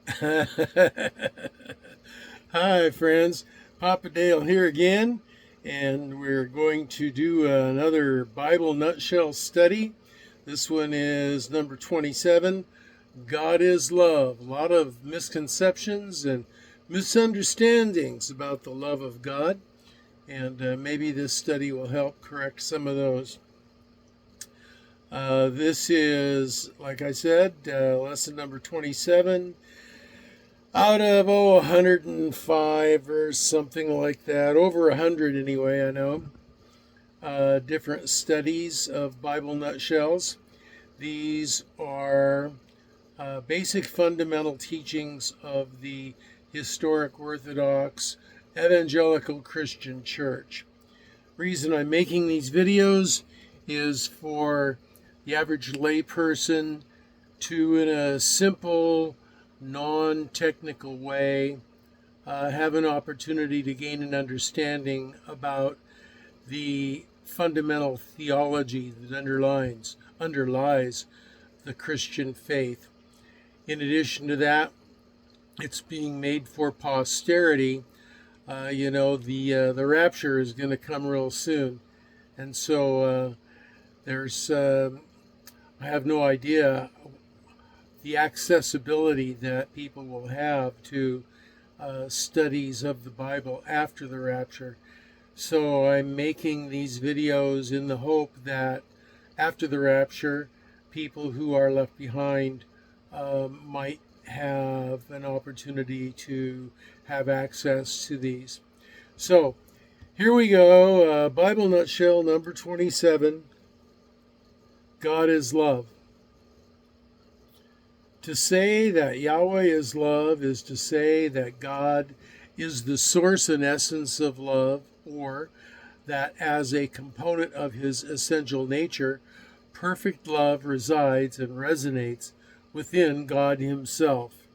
Hi, friends. Papa Dale here again, and we're going to do another Bible nutshell study. This one is number 27. God is love. A lot of misconceptions and misunderstandings about the love of God, and maybe this study will help correct some of those. This is, like I said, lesson number 27 out of 105 or something like that, over 100 anyway. I know different studies of Bible nutshells. These are basic fundamental teachings of the historic Orthodox Evangelical Christian Church. Reason I'm making these videos is for the average layperson to, in a simple, non-technical way, have an opportunity to gain an understanding about the fundamental theology that underlies the Christian faith. In addition to that, it's being made for posterity. The rapture is going to come real soon, and so I have no idea the accessibility that people will have to studies of the Bible after the rapture. So I'm making these videos in the hope that after the rapture, people who are left behind might have an opportunity to have access to these. So here we go. Bible nutshell number 27. God is love. To say that Yahweh is love is to say that God is the source and essence of love, or that as a component of his essential nature, perfect love resides and resonates within God himself,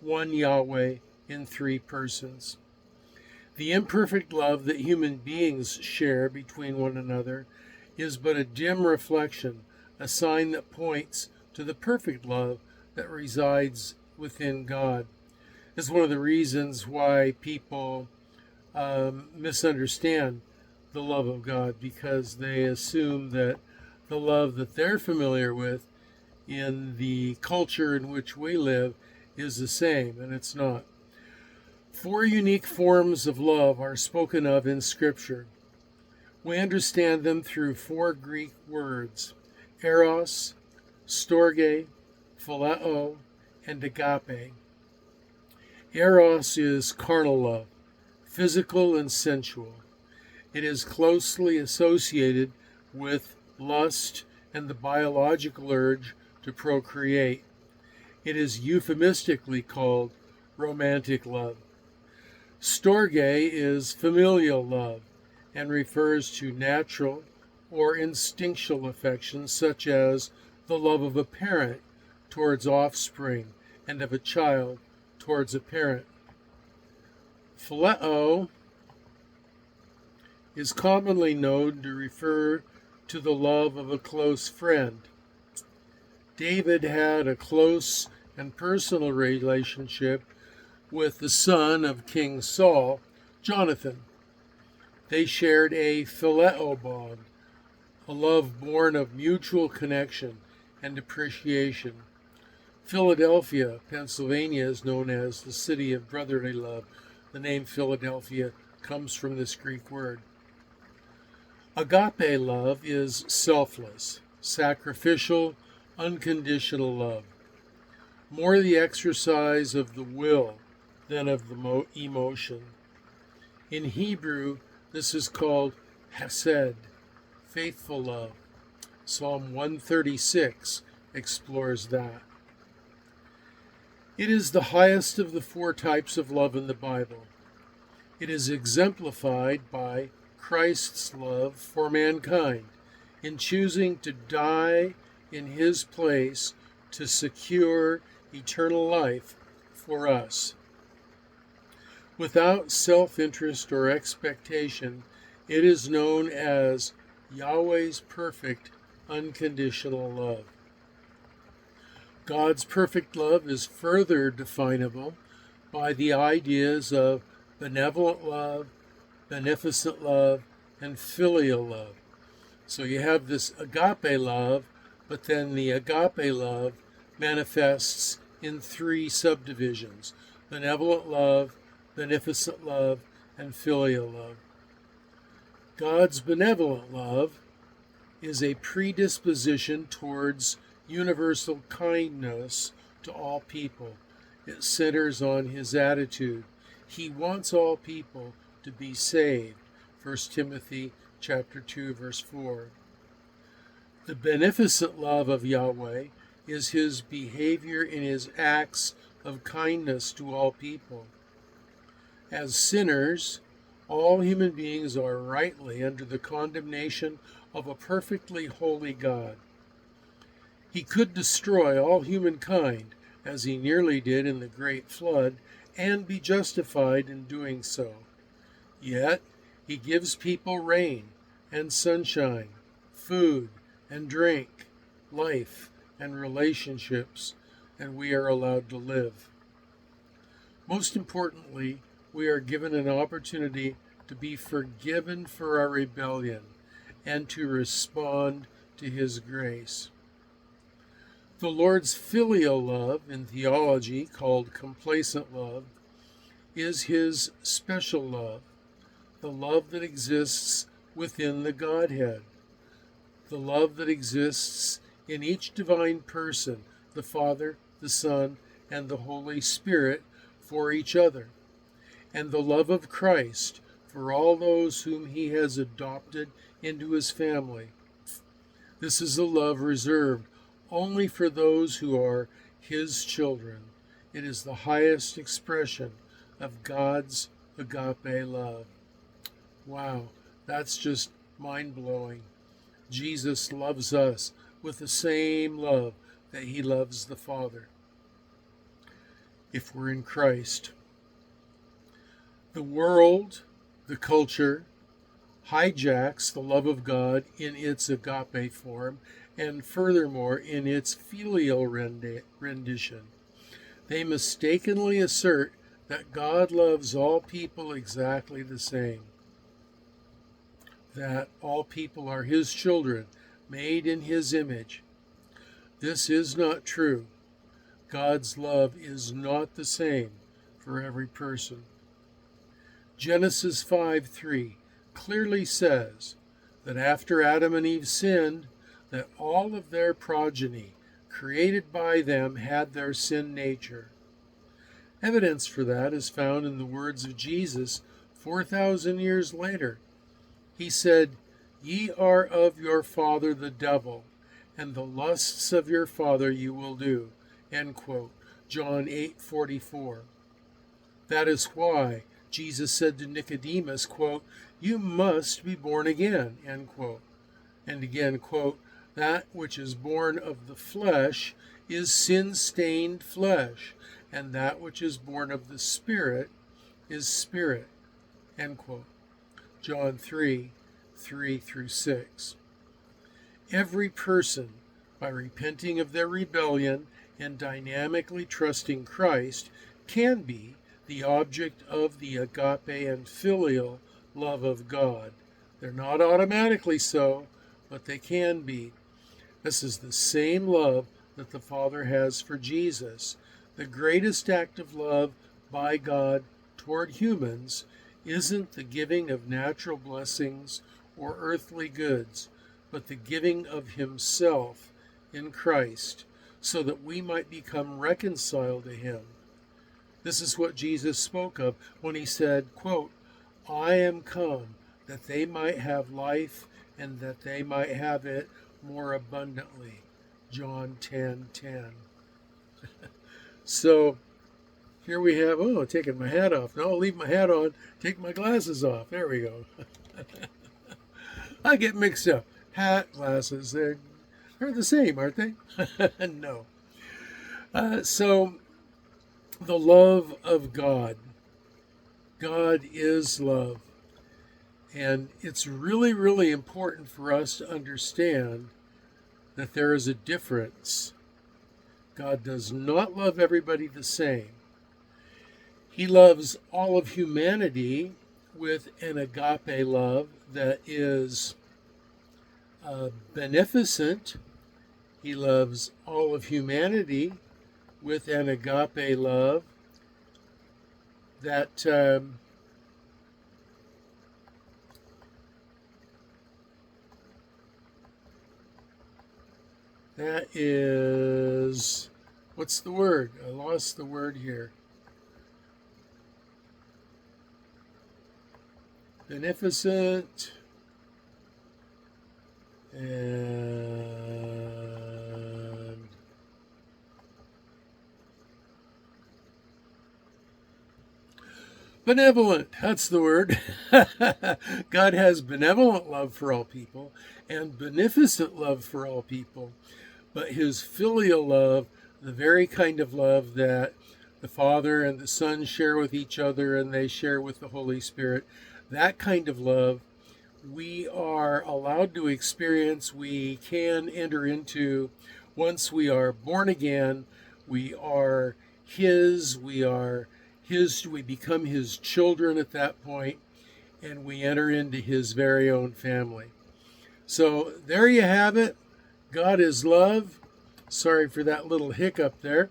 one Yahweh in three persons. The imperfect love that human beings share between one another is but a dim reflection, a sign that points to the perfect love that resides within God. It's one of the reasons why people misunderstand the love of God, because they assume that the love that they're familiar with in the culture in which we live is the same, and it's not. Four unique forms of love are spoken of in Scripture. We understand them through four Greek words: eros, storge, phileo, and agape. Eros is carnal love, physical and sensual. It is closely associated with lust and the biological urge to procreate. It is euphemistically called romantic love. Storge is familial love and refers to natural or instinctual affection, such as the love of a parent towards offspring and of a child towards a parent. Phileo is commonly known to refer to the love of a close friend. David had a close and personal relationship with the son of King Saul, Jonathan. They shared a phileo bond, a love born of mutual connection and appreciation. Philadelphia, Pennsylvania is known as the city of brotherly love. The name Philadelphia comes from this Greek word. Agape love is selfless, sacrificial, unconditional love, more the exercise of the will than of the emotion. In Hebrew, this is called hesed, faithful love. Psalm 136 explores that. It is the highest of the four types of love in the Bible. It is exemplified by Christ's love for mankind in choosing to die in his place to secure eternal life for us. Without self-interest or expectation, it is known as Yahweh's perfect unconditional love. God's perfect love is further definable by the ideas of benevolent love, beneficent love, and filial love. So you have this agape love, but then the agape love manifests in three subdivisions: benevolent love, beneficent love, and filial love. God's benevolent love is a predisposition towards universal kindness to all people. It centers on his attitude. He wants all people to be saved. 1 Timothy chapter 2, verse 4. The beneficent love of Yahweh is his behavior in his acts of kindness to all people. As sinners, all human beings are rightly under the condemnation of a perfectly holy God. He could destroy all humankind, as he nearly did in the great flood, and be justified in doing so. Yet he gives people rain and sunshine, food and drink, life and relationships, and we are allowed to live. Most importantly, we are given an opportunity to be forgiven for our rebellion and to respond to his grace. The Lord's filial love, in theology called complacent love, is his special love, the love that exists within the Godhead, the love that exists in each divine person, the Father, the Son, and the Holy Spirit, for each other, and the love of Christ for all those whom he has adopted into his family. This is a love reserved only for those who are his children. It is the highest expression of God's agape love. Wow, that's just mind-blowing. Jesus loves us with the same love that he loves the Father, if we're in Christ. The world, the culture, hijacks the love of God in its agape form, and furthermore in its filial rendition. They mistakenly assert that God loves all people exactly the same, that all people are his children, made in his image. This is not true. God's love is not the same for every person. Genesis 5:3 clearly says that after Adam and Eve sinned, that all of their progeny created by them had their sin nature. Evidence for that is found in the words of Jesus 4,000 years later. He said, "Ye are of your father the devil, and the lusts of your father you will do." End quote. John 8:44. That is why Jesus said to Nicodemus, quote, "You must be born again," end quote. And again, quote, "That which is born of the flesh is sin-stained flesh, and that which is born of the Spirit is spirit," end quote. John 3:3-6. Every person, by repenting of their rebellion and dynamically trusting Christ, can be the object of the agape and filial love of God. They're not automatically so, but they can be. This is the same love that the Father has for Jesus. The greatest act of love by God toward humans isn't the giving of natural blessings or earthly goods, but the giving of himself in Christ, so that we might become reconciled to him. This is what Jesus spoke of when he said, quote, "I am come that they might have life and that they might have it more abundantly." John 10:10. So here we have, taking my hat off. No, I'll leave my hat on, take my glasses off. There we go. I get mixed up. Hat, glasses, they're the same, aren't they? No. So the love of God. God is love. And it's really, really important for us to understand that there is a difference God does not love everybody the same. He loves all of humanity with an agape love that is beneficent. He loves all of humanity with an agape love that that is, what's the word? I lost the word here. Beneficent and benevolent. That's the word. God has benevolent love for all people and beneficent love for all people. But his filial love, the very kind of love that the Father and the Son share with each other and they share with the Holy Spirit, that kind of love we are allowed to experience, we can enter into once we are born again. We are his, we become his children at that point, and we enter into his very own family. So there you have it. God is love. Sorry for that little hiccup there.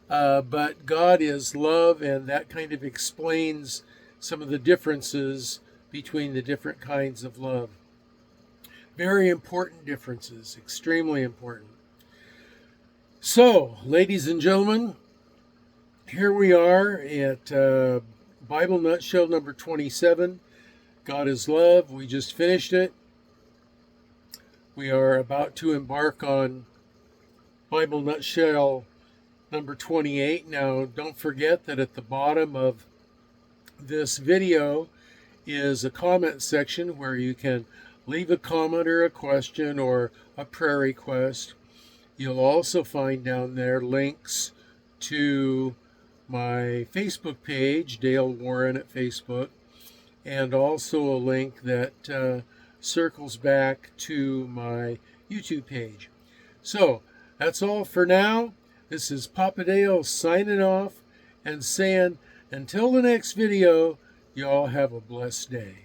But God is love, and that kind of explains some of the differences between the different kinds of love. Very important differences, extremely important. So, ladies and gentlemen, here we are at Bible Nutshell number 27. God is love. We just finished it. We are about to embark on Bible Nutshell number 28. Now, don't forget that at the bottom of this video is a comment section where you can leave a comment or a question or a prayer request. You'll also find down there links to my Facebook page, Dale Warren at Facebook, and also a link that circles back to my YouTube page. So that's all for now. This is Papa Dale signing off and saying until the next video, y'all have a blessed day.